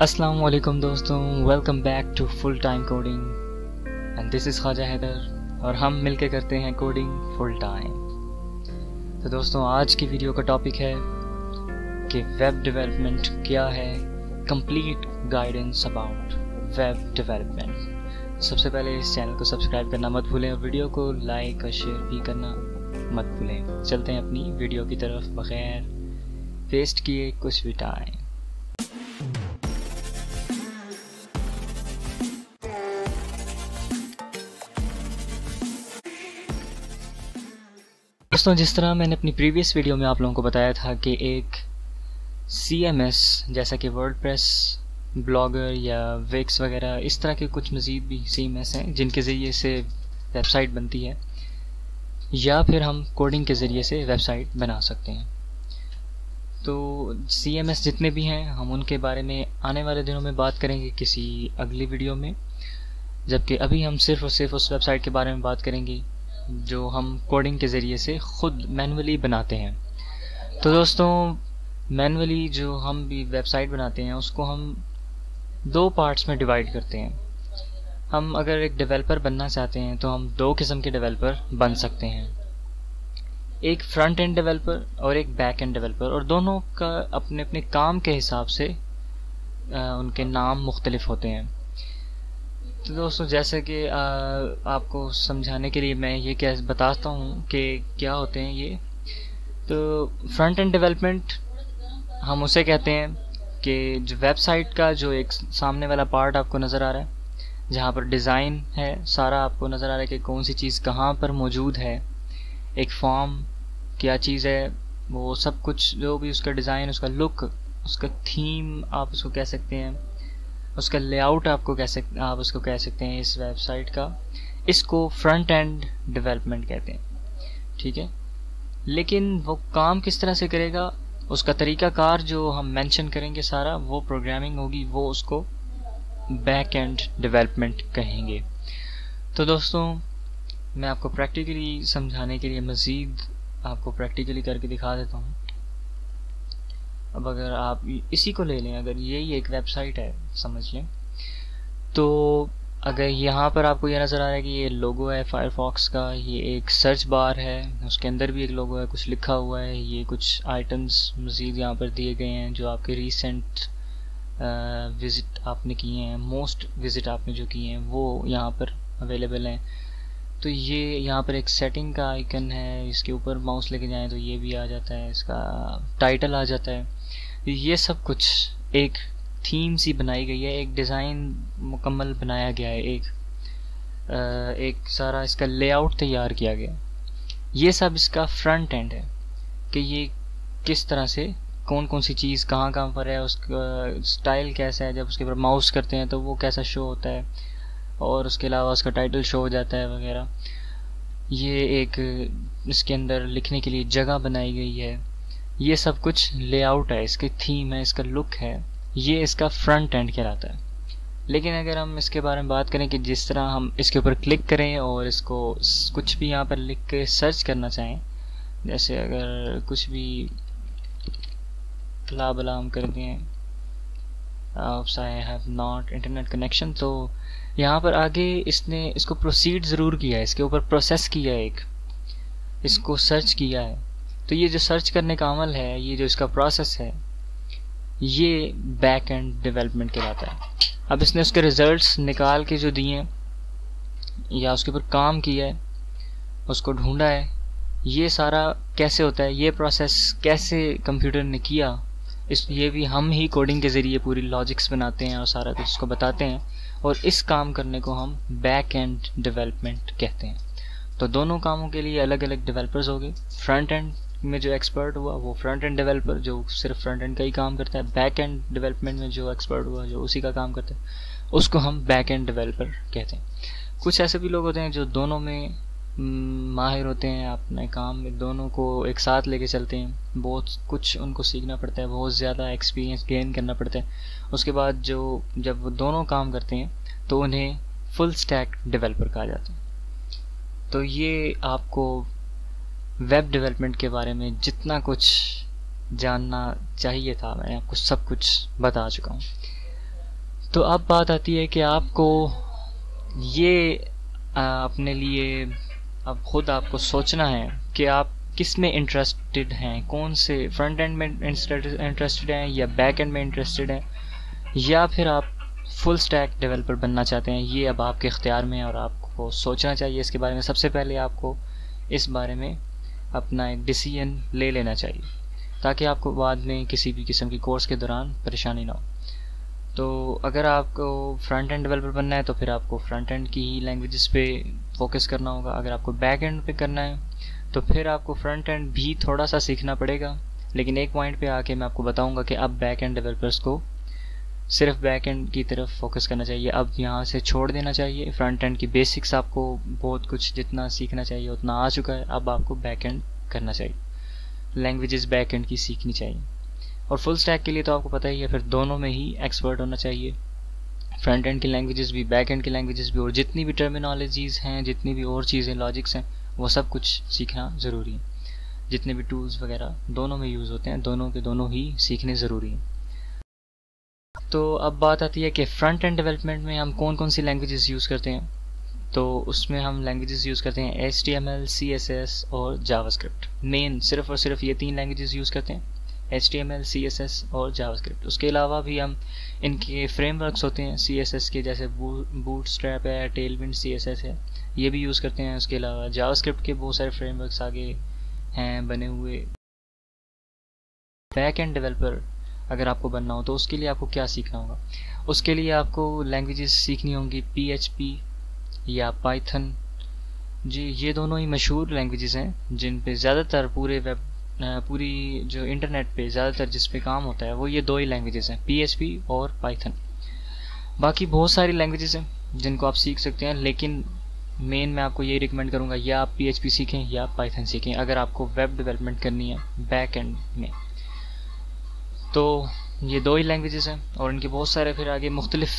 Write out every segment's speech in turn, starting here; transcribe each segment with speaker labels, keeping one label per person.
Speaker 1: अस्सलाम वालेकुम दोस्तों, welcome back to full time coding and this is Khwaja Haider और हम मिलके करते हैं कोडिंग फुल टाइम। तो दोस्तों, आज की वीडियो का टॉपिक है कि वेब डेवलपमेंट क्या है, complete guidance about web development. सबसे पहले इस चैनल को सब्सक्राइब करना मत भूलें और वीडियो को लाइक और शेयर भी करना मत भूलें। चलते हैं अपनी वीडियो की तरफ बगैर वेस्ट किए कुछ भी टाइम। दोस्तों, जिस तरह मैंने अपनी प्रीवियस वीडियो में आप लोगों को बताया था कि एक CMS जैसा कि वर्डप्रेस, ब्लॉगर या विक्स वगैरह इस तरह के कुछ मज़ीद भी CMS हैं जिनके ज़रिए से वेबसाइट बनती है या फिर हम कोडिंग के ज़रिए से वेबसाइट बना सकते हैं। तो CMS जितने भी हैं हम उनके बारे में आने वाले दिनों में बात करेंगे किसी अगली वीडियो में, जबकि अभी हम सिर्फ़ और सिर्फ उस वेबसाइट के बारे में बात करेंगे जो हम कोडिंग के ज़रिए से ख़ुद मैनुअली बनाते हैं। तो दोस्तों, मैनुअली जो हम भी वेबसाइट बनाते हैं उसको हम दो पार्ट्स में डिवाइड करते हैं। हम अगर एक डेवलपर बनना चाहते हैं तो हम दो किस्म के डेवलपर बन सकते हैं, एक फ्रंट एंड डेवलपर और एक बैक एंड डेवलपर, और दोनों का अपने अपने काम के हिसाब से उनके नाम मुख्तलिफ होते हैं। तो दोस्तों, जैसे कि आपको समझाने के लिए मैं ये क्या बताता हूँ कि क्या होते हैं ये। तो फ्रंट एंड डेवलपमेंट हम उसे कहते हैं कि जो वेबसाइट का जो एक सामने वाला पार्ट आपको नज़र आ रहा है, जहाँ पर डिज़ाइन है, सारा आपको नज़र आ रहा है कि कौन सी चीज़ कहाँ पर मौजूद है, एक फॉर्म क्या चीज़ है, वो सब कुछ जो भी उसका डिज़ाइन, उसका लुक, उसका थीम आप उसको कह सकते हैं, उसका लेआउट आप उसको कह सकते हैं इस वेबसाइट का। इसको फ्रंट एंड डेवलपमेंट कहते हैं, ठीक है। लेकिन वो काम किस तरह से करेगा, उसका तरीक़ाकार जो हम मेंशन करेंगे सारा, वो प्रोग्रामिंग होगी, वो उसको बैक एंड डेवलपमेंट कहेंगे। तो दोस्तों, मैं आपको प्रैक्टिकली समझाने के लिए मज़ीद आपको प्रैक्टिकली करके दिखा देता हूँ। अब अगर आप इसी को ले लें, अगर यही एक वेबसाइट है समझ लें, तो अगर यहाँ पर आपको ये नज़र आ रहा है कि ये लोगो है फायरफॉक्स का, ये एक सर्च बार है, उसके अंदर भी एक लोगो है, कुछ लिखा हुआ है, ये कुछ आइटम्स मज़ीद यहाँ पर दिए गए हैं जो आपके रीसेंट विज़िट आपने किए हैं, मोस्ट विज़िट आपने जो किए हैं वो यहाँ पर अवेलेबल हैं। तो ये यहाँ पर एक सेटिंग का आइकन है, इसके ऊपर माउस लेके जाएं तो ये भी आ जाता है, इसका टाइटल आ जाता है। ये सब कुछ एक थीम सी बनाई गई है, एक डिज़ाइन मुकम्मल बनाया गया है, एक सारा इसका लेआउट तैयार किया गया। ये सब इसका फ्रंट एंड है कि ये किस तरह से कौन कौन सी चीज़ कहाँ कहाँ पर है, उसका स्टाइल कैसा है, जब उसके ऊपर माउस करते हैं तो वो कैसा शो होता है, और उसके अलावा उसका टाइटल शो हो जाता है वगैरह। ये एक इसके अंदर लिखने के लिए जगह बनाई गई है। ये सब कुछ लेआउट है, इसकी थीम है, इसका लुक है, ये इसका फ्रंट एंड कहलाता है। लेकिन अगर हम इसके बारे में बात करें कि जिस तरह हम इसके ऊपर क्लिक करें और इसको कुछ भी यहाँ पर लिख के सर्च करना चाहें, जैसे अगर कुछ भी बला बला हम कर दें, I have not internet connection, तो यहाँ पर आगे इसने इसको प्रोसीड ज़रूर किया है, इसके ऊपर प्रोसेस किया है, एक इसको सर्च किया है। तो ये जो सर्च करने का अमल है, ये जो इसका प्रोसेस है, ये बैक एंड डेवलपमेंट कहलाता है। अब इसने उसके रिज़ल्ट्स निकाल के जो दिए या उसके ऊपर काम किया है, उसको ढूंढा है, ये सारा कैसे होता है, ये प्रोसेस कैसे कंप्यूटर ने किया, ये भी हम ही कोडिंग के ज़रिए पूरी लॉजिक्स बनाते हैं और सारा कुछ उसको बताते हैं, और इस काम करने को हम बैक एंड डेवलपमेंट कहते हैं। तो दोनों कामों के लिए अलग अलग डेवलपर्स हो गए। फ्रंट एंड में जो एक्सपर्ट हुआ वो फ्रंट एंड डेवलपर जो सिर्फ फ्रंट एंड का ही काम करता है, बैक एंड डेवलपमेंट में जो एक्सपर्ट हुआ जो उसी का काम करता है उसको हम बैक एंड डेवलपर कहते हैं। कुछ ऐसे भी लोग होते हैं जो दोनों में माहिर होते हैं, अपने काम में दोनों को एक साथ लेके चलते हैं, बहुत कुछ उनको सीखना पड़ता है, बहुत ज़्यादा एक्सपीरियंस गेन करना पड़ता है। उसके बाद जब वो दोनों काम करते हैं तो उन्हें फुल स्टैक डेवलपर कहा जाता है। तो ये आपको वेब डेवलपमेंट के बारे में जितना कुछ जानना चाहिए था मैं आपको सब कुछ बता चुका हूँ। तो अब बात आती है कि आपको ये अपने लिए अब खुद आपको सोचना है कि आप किस में इंटरेस्टेड हैं, कौन से फ्रंट एंड में इंटरेस्टेड हैं या बैक एंड में इंटरेस्टेड हैं, या फिर आप फुल स्टैक डेवलपर बनना चाहते हैं। ये अब आपके इख्तियार में है और आपको सोचना चाहिए इसके बारे में। सबसे पहले आपको इस बारे में अपना एक डिसीजन ले लेना चाहिए ताकि आपको बाद में किसी भी किस्म की कोर्स के दौरान परेशानी ना हो। तो अगर आपको फ्रंट एंड डेवलपर बनना है तो फिर आपको फ्रंट एंड की ही लैंग्वेजेस पे फोकस करना होगा। अगर आपको बैक एंड पे करना है तो फिर आपको फ्रंट एंड भी थोड़ा सा सीखना पड़ेगा, लेकिन एक पॉइंट पे आके मैं आपको बताऊंगा कि अब बैक एंड डेवलपर्स को सिर्फ बैक एंड की तरफ फोकस करना चाहिए। अब यहाँ से छोड़ देना चाहिए फ्रंट एंड की बेसिक्स। आपको बहुत कुछ जितना सीखना चाहिए उतना आ चुका है, अब आपको बैक एंड करना चाहिए, लैंग्वेजेस बैक एंड की सीखनी चाहिए। और फुल स्टैक के लिए तो आपको पता ही है, फिर दोनों में ही एक्सपर्ट होना चाहिए, फ्रंट एंड की लैंग्वेजेस भी बैक एंड की लैंग्वेजेस भी, और जितनी भी टर्मिनोलॉजीज़ हैं, जितनी भी और चीज़ें लॉजिक्स हैं, वो सब कुछ सीखना ज़रूरी है। जितने भी टूल्स वगैरह दोनों में यूज़ होते हैं, दोनों के दोनों ही सीखने ज़रूरी हैं। तो अब बात आती है कि फ्रंट एंड डेवलपमेंट में हम कौन कौन सी लैंग्वेजेस यूज़ करते हैं। तो उसमें हम लैंग्वेजेस यूज़ करते हैं HTML, CSS और जावास्क्रिप्ट। मेन सिर्फ और सिर्फ ये 3 लैंग्वेजेस यूज़ करते हैं, HTML, CSS और जावास्क्रिप्ट। उसके अलावा भी हम इनके फ्रेमवर्क्स होते हैं CSS के, जैसे बूटस्ट्रैप है, टेलविंड CSS है, ये भी यूज़ करते हैं। उसके अलावा जावास्क्रिप्ट के बहुत सारे फ्रेमवर्क्स आगे हैं बने हुए। बैक एंड डेवलपर अगर आपको बनना हो तो उसके लिए आपको क्या सीखना होगा? उसके लिए आपको लैंग्वेजेस सीखनी होंगी PHP या पाइथन। जी, ये दोनों ही मशहूर लैंग्वेजेस हैं जिन पे ज़्यादातर पूरी जो इंटरनेट पे ज़्यादातर जिस पे काम होता है वो ये 2 ही लैंग्वेजेस हैं, PHP और पाइथन। बाकी बहुत सारी लैंग्वेजेस हैं जिनको आप सीख सकते हैं, लेकिन मेन मैं आपको यही रिकमेंड करूँगा, या आप PHP सीखें या पाइथन सीखें अगर आपको वेब डेवलपमेंट करनी है बैक एंड में। तो ये 2 ही लैंग्वेजेस हैं और इनके बहुत सारे फिर आगे मुख्तलिफ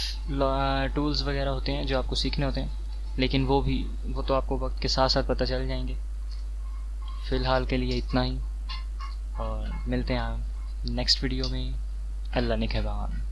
Speaker 1: टूल्स वगैरह होते हैं जो आपको सीखने होते हैं, लेकिन वो तो आपको वक्त के साथ साथ पता चल जाएंगे। फ़िलहाल के लिए इतना ही और मिलते हैं नेक्स्ट वीडियो में। अल्लाह निगहबान।